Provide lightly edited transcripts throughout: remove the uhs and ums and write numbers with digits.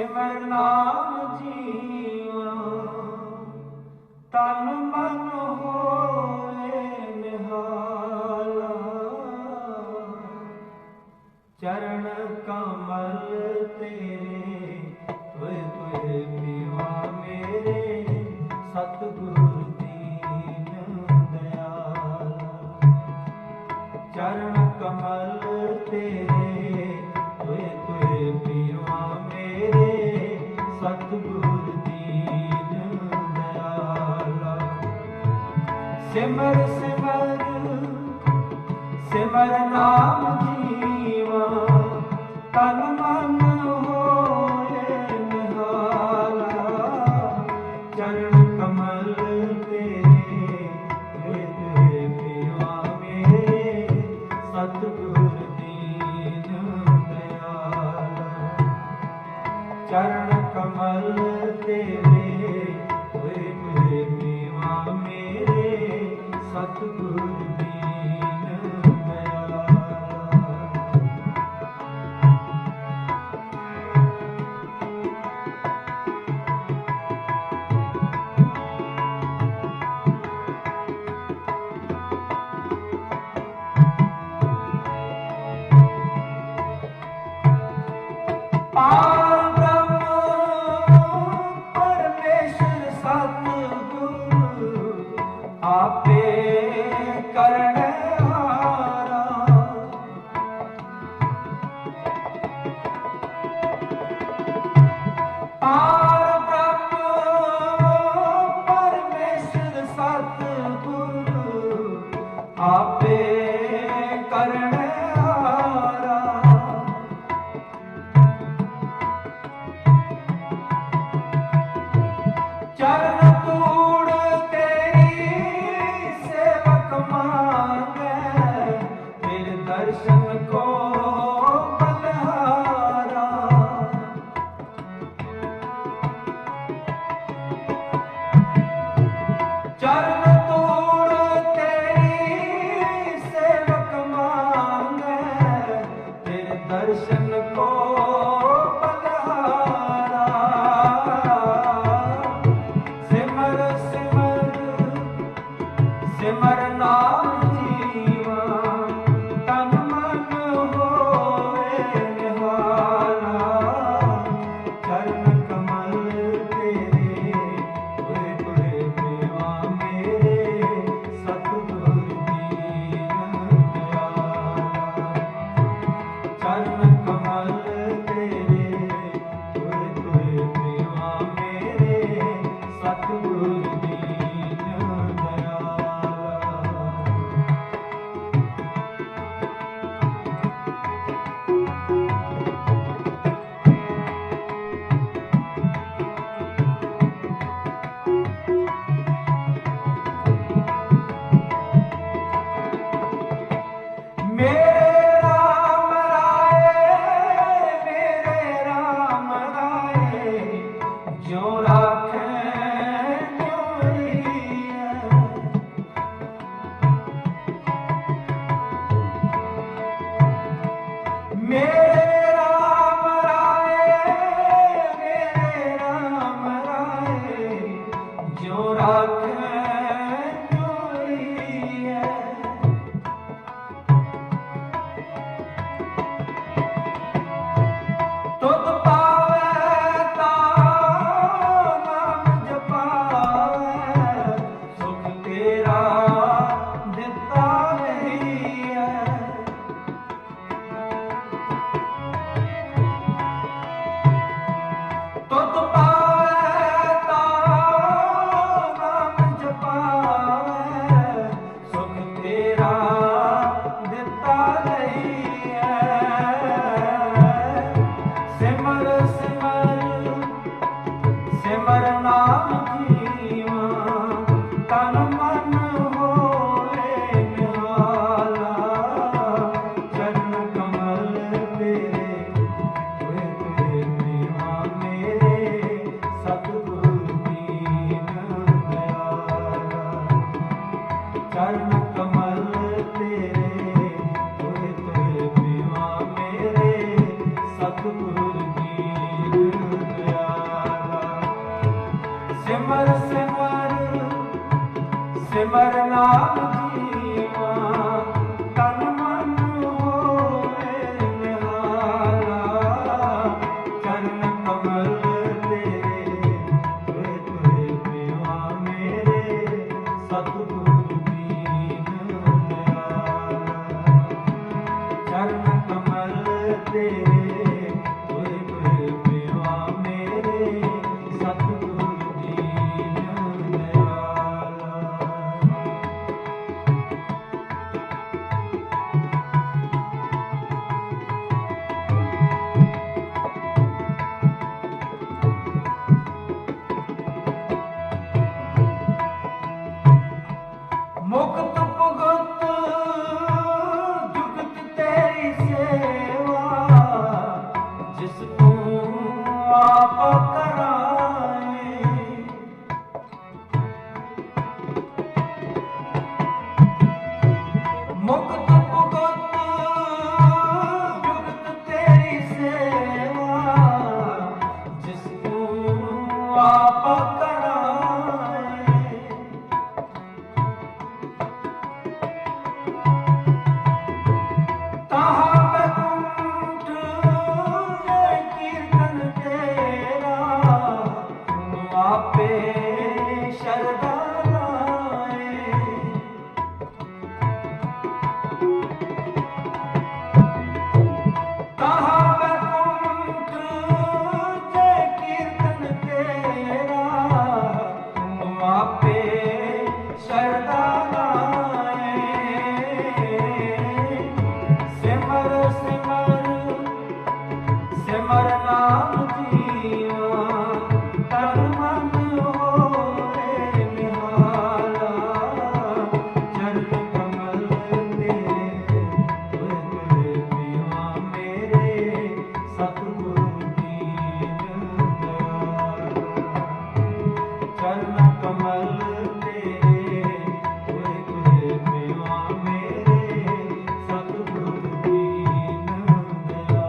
ਸਿਮਰ ਨਾਮ ਜੀਵਾ ਤਨ ਮਨ ਹੋਏ ਨਿਹਾਲਾ ਚਰਨ ਕਮਲ ਤੇਰੇ ਤੁਏ ਤੁਏ ਪੀਵਾ ਮੇਰੇ ਸਤਿਗੁਰ ਦੀਨ ਦਇਆਲਾ ਚਰਨ ਕਮਲ ਤੇਰੇ ਤੁਏ ਤੁਏ ਪੀਵਾ ਮੇਰੇ ਸਤਿਗੁਰ ਦੀਨ ਦਇਆਲਾ ਸਿਮਰ ਸਿਮਰ ਸਿਮਰ ਨਾਮ ਜੀਵਾ ਤਨ ਮਨ ਹੋਏ ਨਿਹਾਲਾ ਚਰਨ ਕਮਲ ਤੇਰੇ ਤੁਏ ਤੁਏ ਪੀਵਾ ਮੇਰੇ ਸਤਿਗੁਰ ਦੀਨ ਦਇਆਲਾ ਚਰਨ ਕਮਲ ਤੇਰੇ ਤੁਏ ਤੁਏ ਪੀਵਾ ਮੇਰੇ ਸਤਿਗੁਰ ਦੀਨ ਦਇਆਲਾ ਪਾਰ ਬ੍ਰਹਮ ਪਰਮੇਸ਼ਰ ਸਤਿਗੁਰ ਆਪੇ ਸਿਮਰ ਨਾਮ ਜੀਵਾ ਤਨ ਮਨ ਹੋਏ ਨਿਹਾਲਾ ਚਰਨ ਕਮਲ ਤੇਰੇ ਤੁਰੇ ਤੁਰੇ ਪਿਆ ਮੇਰੇ ਸਤਿਗੁਰ ਦੀਨ ਦਇਆਲਾ ਚਰਨ ਕਮਲ ਤੇਰੇ ਤੁਰੇ ਤੁਰੇ ਪਿਆ ਮੇਰੇ ਸਤਿਗੁਰ ਦੀਨ ਦਇਆਲਾ ਮੁਕਤ ਭੁਗਤ ਜੁਗਤ ਤੇਰੀ ਸੇਵਾ ਜਿਸ ਤੂੰ ਆਪ ਕਰਾਏ ਮੁਕਤ ਭੁਗਤ ਜੁਗਤ ਤੇਰੀ ਸੇਵਾ ਜਿਸ ਤੂੰ ਆਪ ਕਰਾਏ ਤਾਹਾ ਬੈਕੁੰਠ ਜੈ ਕੀਰਤਨ ਤੇਰਾ ਤੂੰ ਆਪੇ ਸ਼ਰਧਾ ਲਾਏ ਤਾਹਾ ਬੈਕੁੰਠ ਜੈ ਕੀਰਤਨ ਤੇਰਾ ਤੂੰ ਆਪੇ ਸ਼ਰਧਾ ਲਾਏ ਸਿਮਰ ਸਿਮਰ ਸਿਮਰ ਨਾਮ ਜੀਵਾ ਤਨ ਮਨ ਹੋਏ ਨਿਹਾਲਾ ਚਰਨ ਕਮਲ ਤੇਰੇ ਤੁਰੇ ਤੁਰੇ ਪਿਆ ਮੇਰੇ ਸਤਿਗੁਰ ਦੀਨ ਦਇਆਲਾ ਚਰਨ ਕਮਲ ਤੇਰੇ ਤੁਰੇ ਤੁਰੇ ਪਿਆ ਮੇਰੇ ਸਤਿਗੁਰ ਦੀਨ ਦਇਆਲਾ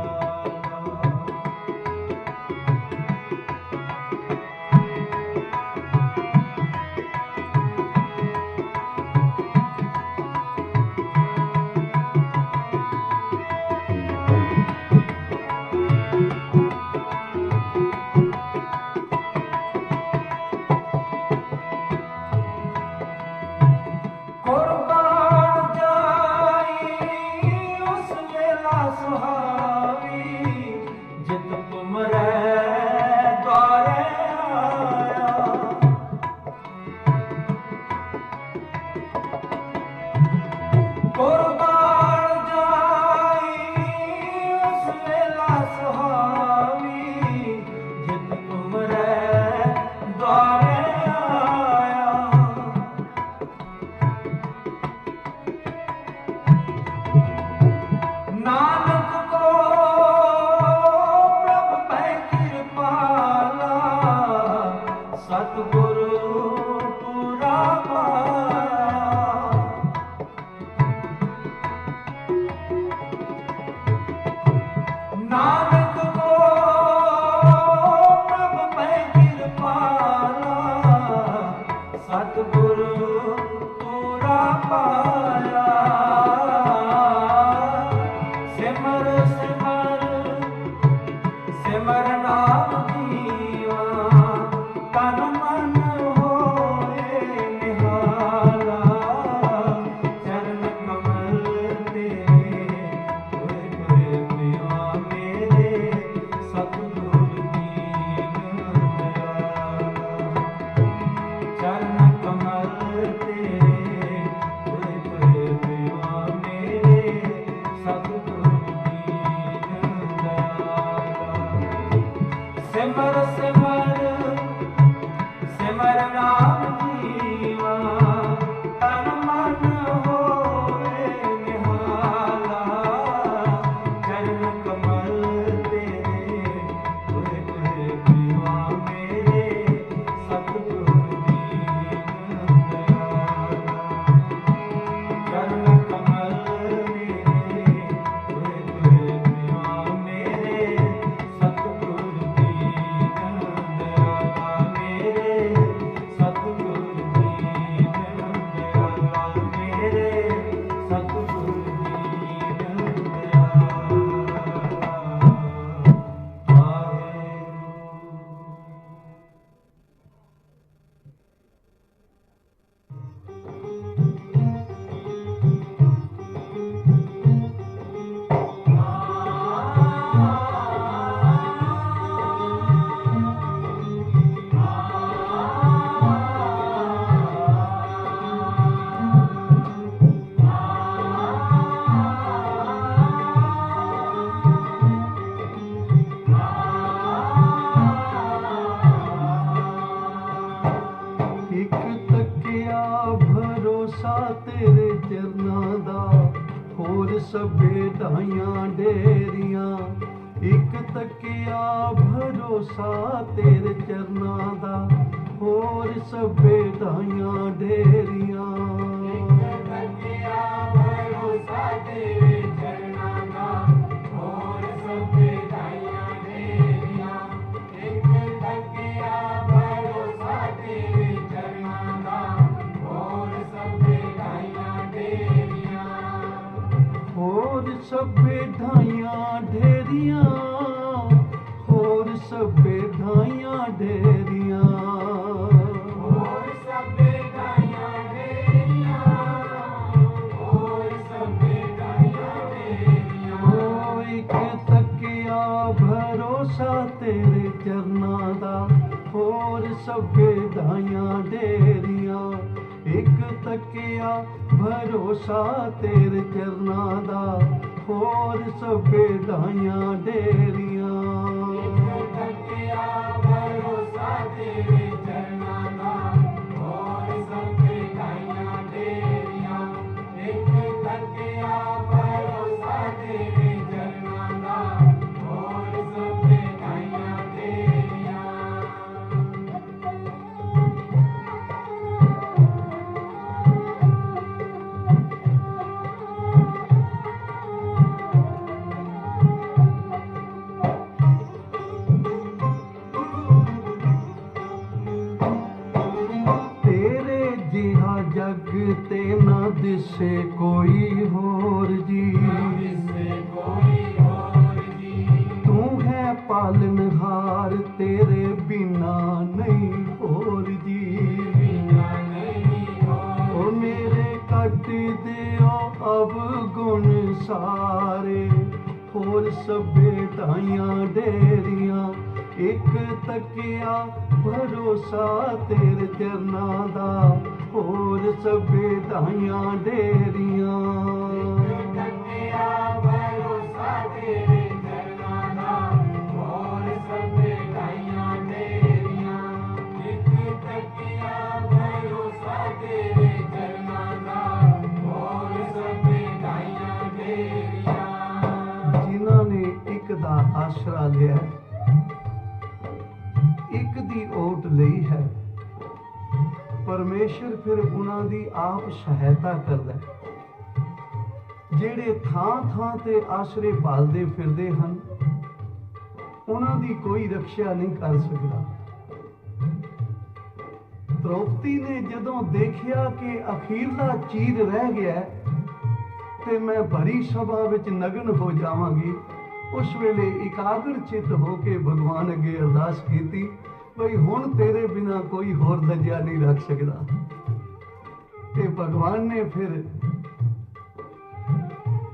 ਕੁਰਬਾਨ ਜਾਈ ਉਸ ਵੇਲਾ ਸੁਹਾਵੀ ਜਿਤ ਤੁਮਰੇ ਦੁਆਰੇ ਆਇਆ ਕੁਰਬਾਨ ਜਾਈ ਉਸ ਵੇਲਾ ਸੁਹਾਵੀ ਜਿਤ ਤੁਮਰੇ ਦੁਆਰੇ ਆਇਆ ਨਾਨਕ ਕੋ ਪ੍ਰਭ ਪੈ ਕਿਰਪਾਲਾ ਸਤਿਗੁਰ ਪੂਰਾ ਪਾਇਆ ਨਾਨਕ ਕੋ ਪ੍ਰਭ ਪੈ ਕਿਰਪਾਲਾ ਸਤਿਗੁਰ ਪੂਰਾ ਪਾਇਆ ਸਿਮਰ ਸਿਮਰ ਸਿਮਰ ਨਾਮ ਜੀਵਾ ਤਨ ਮਨ ਹੋਏ ਨਿਹਾਲਾ ਚਰਨ ਕਮਲ ਤੇਰੇ ਤੁਰੇ ਤੁਰੇ ਪਿਆ ਮੇਰੇ ਸਤਿਗੁਰ ਦੀਨ ਦਇਆਲਾ ਚਰਨ ਕਮਲ ਤੇਰੇ ਤੁਰੇ ਤੁਰੇ ਪਿਆ ਹੋਰ ਸਭੇ ਢਾਈਆਂ ਡੇਰੀਆਂ, ਇੱਕ ਤੱਕਿਆ ਭਰੋਸਾ ਤੇਰੇ ਚਰਨਾਂ ਦਾ, ਹੋਰ ਸਭੇ ਢਾਈਆਂ ਡੇਰੀਆਂ। ਇੱਕ ਤੱਕਿਆ ਭਰੋਸਾ ਤੇਰੇ ਚਰਨਾਂ ਦਾ, ਹੋਰ ਸਭੇ ਢਾਈਆਂ ਡੇਰੀਆਂ। ਇੱਕ ਤੱਕਿਆ ਭਰੋਸਾ ਤੇਰੇ ਚਰਨਾਂ ਦਾ, ਹੋਰ ਸਭੇ ਢਾਈਆਂ ਡੇਰੀਆਂ। ਹੋਰ ਸਭੇ ਢਾਈਆਂ ਢੇਰੀਆਂ, ਹੋਰ ਸਭੇ ਢਾਈਆਂ ਢੇਰੀਆਂ। ਹੋਰ ਸਭੇ ਢਾਈਆਂ ਡੇਰੀਆਂ, ਹੋਰ ਸਭੇ ਢਾਈਆਂ ਡੇਰੀਆਂ। ਓ ਇੱਕ ਤੱਕਿਆ ਭਰੋਸਾ ਤੇਰੇ ਚਰਨਾਂ ਦਾ, ਹੋਰ ਸਭੇ ਢਾਈਆਂ ਢੇਰੀਆਂ। ਇੱਕ ਤੱਕਿਆ ਭਰੋਸਾ ਤੇਰੇ ਚਰਨਾਂ ਦਾ, ਹੋਰ ਸਭੇ ਢਾਈਆਂ ਡੇਰੀਆਂ। ਇੱਕ ਤੱਕਿਆ ਭਰੋਸਾ ਤੇਰੇ ਚਰਨਾਂ ਦਾ, ਹੋਰ ਸਭੇ ਢਾਈਆਂ ਡੇਰੀਆਂ। ਇੱਕ ਤੱਕਿਆ ਭਰੋਸਾ ਤੇਰੇ ਚਰਨਾਂ ਦਾ, ਹੋਰ ਸਭੇ ਢਾਈਆਂ ਡੇਰੀਆਂ। ਤੇਰੇ ਜਿਹਾ ਜਗ ਤੇ ਨਾ ਦਿਸੇ ਕੋਈ ਹੋਰ ਜੀ, ਕਿਸੇ ਕੋਈ ਹੋਰ ਜੀ। ਤੂੰ ਹੈ ਪਾਲਨਹਾਰ, ਤੇਰੇ ਬਿਨਾ ਨਹੀਂ ਹੋਰ ਜੀ। ਬਿਨਾ ਨਹੀਂ ਹੋਰ। ਓ ਮੇਰੇ ਕੱਟ ਦਿਓ ਅਵਗੁਣ ਸਾਰੇ, ਹੋਰ ਸਭੇ ਢਾਈਆਂ ਡੇਰੀਆਂ। ਇੱਕ ਤੱਕਿਆ ਭਰੋਸਾ ਤੇਰੇ ਚਰਨਾਂ ਦਾ, ਹੋਰ ਸਭੇ ਢਾਈਆਂ ਡੇਰੀਆਂ। ਇੱਕ ਤੱਕਿਆ ਭਰੋਸਾ ਤੇਰੇ ਚਰਨਾਂ ਦਾ, ਹੋਰ ਸਭੇ ਢਾਈਆਂ ਡੇਰੀਆਂ। ਇੱਕ ਤੱਕਿਆ ਭਰੋਸਾ ਤੇਰੇ ਚਰਨਾਂ ਦਾ, ਹੋਰ ਸਭੇ ਢਾਈਆਂ ਡੇਰੀਆਂ। ਜਿਨ੍ਹਾਂ ਨੇ ਇੱਕ ਦਾ ਆਸਰਾ ਲਿਆ, ਇੱਕ ਦੀ ਓਟ ਲਈ ਹੈ, ਪਰਮੇਸ਼ਰ ਫਿਰ ਉਹਨਾਂ ਦੀ ਆਪ ਸਹਾਇਤਾ ਕਰਦਾ ਹੈ। ਜਿਹੜੇ ਥਾਂ ਥਾਂ ਤੇ ਆਸਰੇ ਭਾਲਦੇ ਫਿਰਦੇ ਹਨ, ਉਹਨਾਂ ਦੀ ਕੋਈ ਰੱਖਿਆ ਨਹੀਂ ਕਰ ਸਕਦਾ। ਦ੍ਰੋਪਦੀ ਨੇ ਜਦੋਂ ਦੇਖਿਆ ਕਿ ਅਖੀਰਲਾ ਚੀਰ ਰਹਿ ਗਿਆ ਤੇ ਮੈਂ ਭਰੀ ਸਭਾ ਵਿੱਚ ਨਗਨ ਹੋ ਜਾਵਾਂਗੀ, ਉਸ ਵੇਲੇ ਇਕਾਗਰ ਚਿੱਤ ਹੋ ਕੇ ਭਗਵਾਨ ਅੱਗੇ ਅਰਦਾਸ ਕੀਤੀ, ਬਈ ਹੁਣ ਤੇਰੇ ਬਿਨਾ ਕੋਈ ਹੋਰ ਲੱਜਿਆ ਨਹੀਂ ਰੱਖ ਸਕਦਾ। ਤੇ ਭਗਵਾਨ ਨੇ ਫਿਰ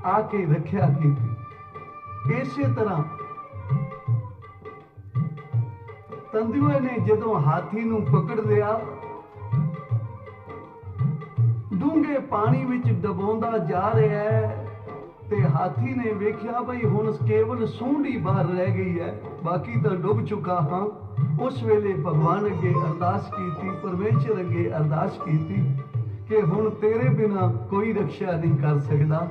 ਆ ਕੇ ਰੱਖਿਆ ਕੀਤੀ। ਇਸੇ ਤਰ੍ਹਾਂ ਤੰਦੂਏ ਨੇ ਜਦੋਂ ਹਾਥੀ ਨੂੰ ਪਕੜ ਲਿਆ, ਡੂੰਘੇ ਪਾਣੀ ਵਿੱਚ ਡਬੋਂਦਾ ਜਾ ਰਿਹਾ ਹੈ, ਤੇ ਹਾਥੀ ਨੇ ਵੇਖਿਆ ਬਈ ਹੁਣ ਕੇਵਲ ਸੂੰਡ ਹੀ ਬਾਹਰ ਰਹਿ ਗਈ ਹੈ, ਬਾਕੀ ਤਾਂ ਡੁੱਬ ਚੁੱਕਾ ਹਾਂ। ਉਸ ਵੇਲੇ ਭਗਵਾਨ ਅੱਗੇ ਅਰਦਾਸ ਕੀਤੀ, ਪਰਮੇਸ਼ਰ ਅੱਗੇ ਅਰਦਾਸ ਕੀਤੀ ਕਿ ਹੁਣ ਤੇਰੇ ਬਿਨਾ ਕੋਈ ਰੱਖਿਆ ਨਹੀਂ ਕਰ ਸਕਦਾ।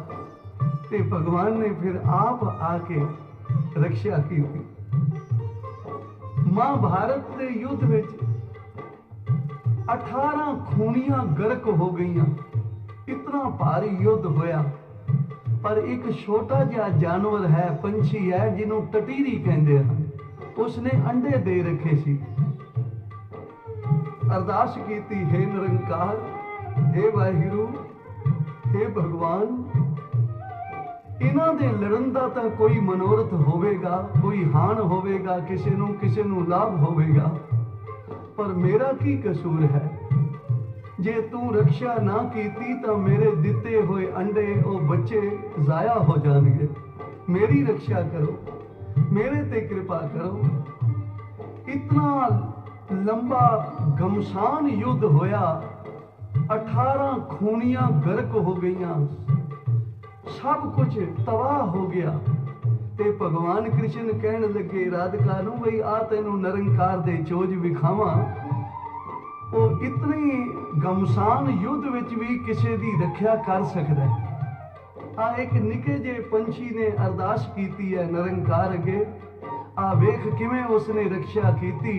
ਤੇ ਭਗਵਾਨ ਨੇ ਫਿਰ ਆਪ ਆ ਕੇ ਰੱਖਿਆ ਕੀਤੀ। ਮਹਾਭਾਰਤ ਦੇ ਯੁੱਧ ਵਿੱਚ 18 ਖੂਨੀਆਂ ਗਰਕ ਹੋ ਗਈਆਂ। ਇਤਨਾ ਭਾਰੀ ਯੁੱਧ ਹੋਇਆ, ਪਰ ਇੱਕ ਛੋਟਾ ਜਿਹਾ ਜਾਨਵਰ ਹੈ, ਪੰਛੀ ਹੈ, ਜਿਹਨੂੰ ਟਟੀਰੀ ਕਹਿੰਦੇ ਹਨ, ਉਸਨੇ ਅੰਡੇ ਦੇ ਰੱਖੇ ਸੀ। ਅਰਦਾਸ ਕੀਤੀ, ਹੇ ਨਿਰੰਕਾਰ, ਹੇ ਵਾਹਿਗੁਰੂ, ਹੇ ਭਗਵਾਨ, ਇਹਨਾਂ ਦੇ ਲੜਨ ਦਾ ਤਾਂ ਕੋਈ ਮਨੋਰਥ ਹੋਵੇਗਾ, ਕੋਈ ਹਾਨ ਹੋਵੇਗਾ, ਕਿਸੇ ਨੂੰ ਲਾਭ ਹੋਵੇਗਾ, ਪਰ ਮੇਰਾ ਕੀ ਕਸੂਰ ਹੈ? ਜੇ ਤੂੰ ਰੱਖਿਆ ਨਾ ਕੀਤੀ ਤਾਂ ਮੇਰੇ ਦਿੱਤੇ ਹੋਏ ਅੰਡੇ, ਉਹ ਬੱਚੇ ਜ਼ਾਇਆ ਹੋ ਜਾਣਗੇ। ਮੇਰੀ ਰੱਖਿਆ ਕਰੋ, ਮੇਰੇ ਤੇ ਕਿਰਪਾ ਕਰੋ। ਇਤਨਾ ਲੰਬਾ ਘਮਸਾਨ ਯੁੱਧ ਹੋਇਆ, 18 ਖੂਨੀਆਂ ਗਰਕ ਹੋ ਗਈਆਂ, ਸਭ ਕੁਝ ਤਬਾਹ ਹੋ ਗਿਆ। ਤੇ ਭਗਵਾਨ ਕ੍ਰਿਸ਼ਨ ਕਹਿਣ ਲੱਗੇ ਰਾਧਿਕਾ ਨੂੰ, ਬਈ ਆ ਤੈਨੂੰ ਨਿਰੰਕਾਰ ਦੇ ਚੋਜ ਵਿਖਾਵਾਂ। ਉਹ ਇਤਨੀ ਘਮਸਾਨ ਯੁੱਧ ਵਿੱਚ ਵੀ ਕਿਸੇ ਦੀ ਰੱਖਿਆ ਕਰ ਸਕਦਾ ਹੈ। ਆ ਇੱਕ ਨਿੱਕੇ ਜਿਹੇ ਪੰਛੀ ਨੇ ਅਰਦਾਸ ਕੀਤੀ ਹੈ ਨਿਰੰਕਾਰ ਅੱਗੇ। ਆ ਵੇਖ ਕਿਵੇਂ ਉਸਨੇ ਰੱਖਿਆ ਕੀਤੀ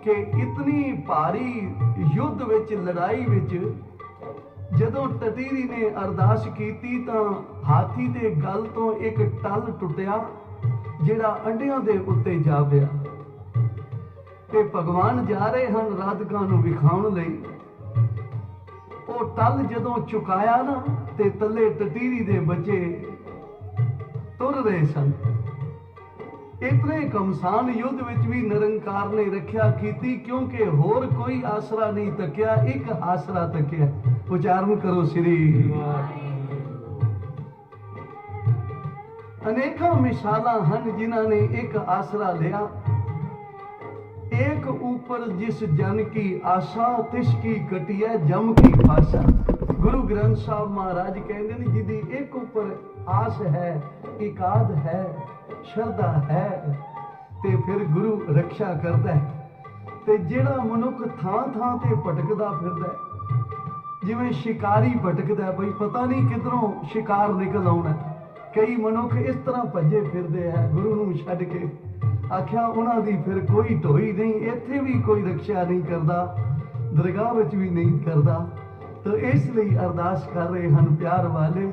ਕਿ ਇਤਨੀ ਭਾਰੀ ਯੁੱਧ ਵਿੱਚ, ਲੜਾਈ ਵਿੱਚ ਜਦੋਂ ਟਟੀਰੀ ਨੇ ਅਰਦਾਸ ਕੀਤੀ ਤਾਂ ਹਾਥੀ ਦੇ ਗਲ ਤੋਂ ਇੱਕ ਟਲ ਟੁੱਟਿਆ ਜਿਹੜਾ ਅੰਡਿਆਂ ਦੇ ਉੱਤੇ ਜਾ ਪਿਆ। ਤੇ ਭਗਵਾਨ ਜਾ ਰਹੇ ਹਨ ਰਾਧਿਕਾ ਨੂੰ ਵਿਖਾਉਣ ਲਈ। ਉਹ ਟਲ ਜਦੋਂ ਚੁਕਾਇਆ ਨਾ ਤੇ ਤੱਲੇ ਟਟੀਰੀ ਦੇ ਬੱਚੇ ਤੁਰ ਰਹੇ ਸਨ। ਇਤਨੇ ਘਮਸਾਨ ਯੁੱਧ ਵਿੱਚ ਵੀ ਨਿਰੰਕਾਰ ਨੇ ਰੱਖਿਆ ਕੀਤੀ, ਕਿਉਂਕਿ ਹੋਰ ਕੋਈ ਆਸਰਾ ਨਹੀਂ ਤੱਕਿਆ, ਇੱਕ ਆਸਰਾ ਤੱਕਿਆ। ਉਚਾਰਨ ਕਰੋ ਸ੍ਰੀ। ਅਨੇਕਾਂ ਮਿਸਾਲਾਂ ਹਨ ਜਿਨ੍ਹਾਂ ਨੇ ਇੱਕ ਆਸਰਾ ਲਿਆ। एक ऊपर जिस जन की आशा तिसकी कटिया जम की फासा। गुरु ग्रंथ साहब महाराज कहते हैं जिदी एक ऊपर आस है, इकाद है, श्रद्धा है ते फिर गुरु रक्षा करता है। ते जेड़ा मनुख थां थां ते भटकदा फिरदा है, जिवें शिकारी भटकदा है, बई पता नहीं किधरों शिकार निकल आउणा। कई मनुख इस तरह भजे फिरदे है गुरु नूं छड्ड के। आख्या उन्हां दी फिर कोई ढोई नहीं, इत्थे भी कोई रक्षा नहीं करता, दरगाह विच भी नहीं करता। तो इसलिए अरदास कर रहे हैं प्यार वाले।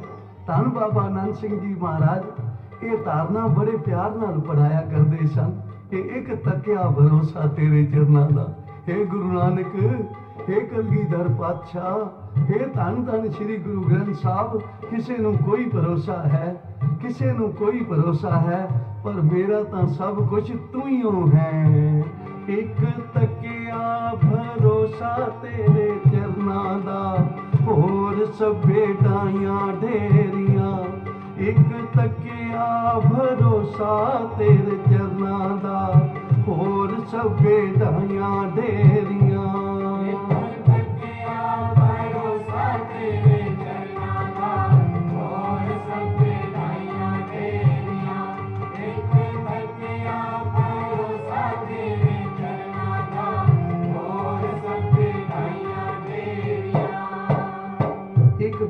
धन बाबा नंद सिंह जी महाराज ये धारना बड़े प्यार नाल पढ़ाया करते सन कि एक तकिया भरोसा तेरे चरना दा। हे गुरु नानक, हे कलगीधर पातशाह, हे धन धन श्री गुरु ग्रंथ साहब, किसी नूं कोई भरोसा है, किसी नूं कोई भरोसा है, पर मेरा तो सब कुछ तू ही है। एक तकिया भरोसा तेरे चरना दा, होर सभे डाइयां ढेरियां। एक तकिया भरोसा तेरे चरना दा, होर सभे डाइयां ढेरियां।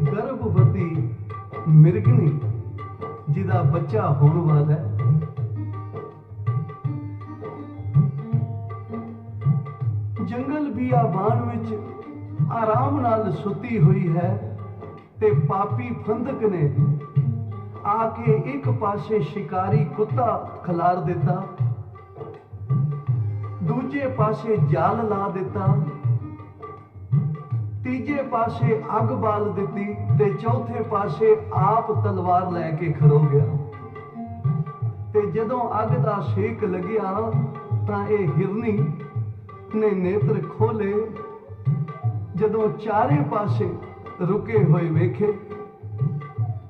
गर्भवती मिर्गनी जिदा बच्चा होने वाला है, जंगल बियाबान विच आराम नाल सुती हुई है ते पापी फंदक ने आके एक पासे शिकारी कुत्ता खिलार दिता, दूजे पासे जाल ला दिता, तीजे पासे अग बाल दिती ते चौथे पासे आप तलवार लैके खड़ो गया। ते जदों अग दा सेक लगिया तां ये हिरनी ने नेत्र खोले, जदों चारे पासे रुके हुए वेखे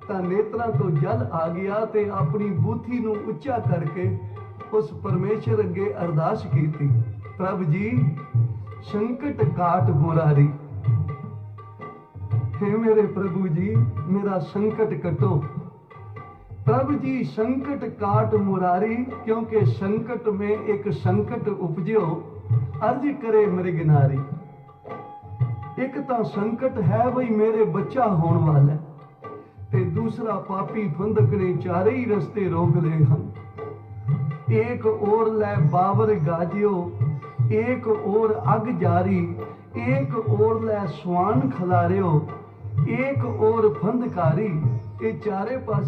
तां नेत्रां तो जल आ गया ते अपनी बूथी नूं उच्चा करके उस परमेश्वर अगे अरदास कीती, प्रभु जी संकट काट मुरारी। हे मेरे प्रभु जी मेरा संकट कटो। प्रभु जी संकट काट मुरारी, क्योंकि संकट में एक संकट उपजो अर्ज करे मृग नारी। एक तो संकट है भाई मेरे बच्चा होने वाला है, ते दूसरा पापी फंदक ने चारे ही रस्ते रोक ले हैं। एक और लै बावर गाजियो, एक और अग जारी, एक और लै स्वान खलारियो, एक और फंदकारी। ये चारे पास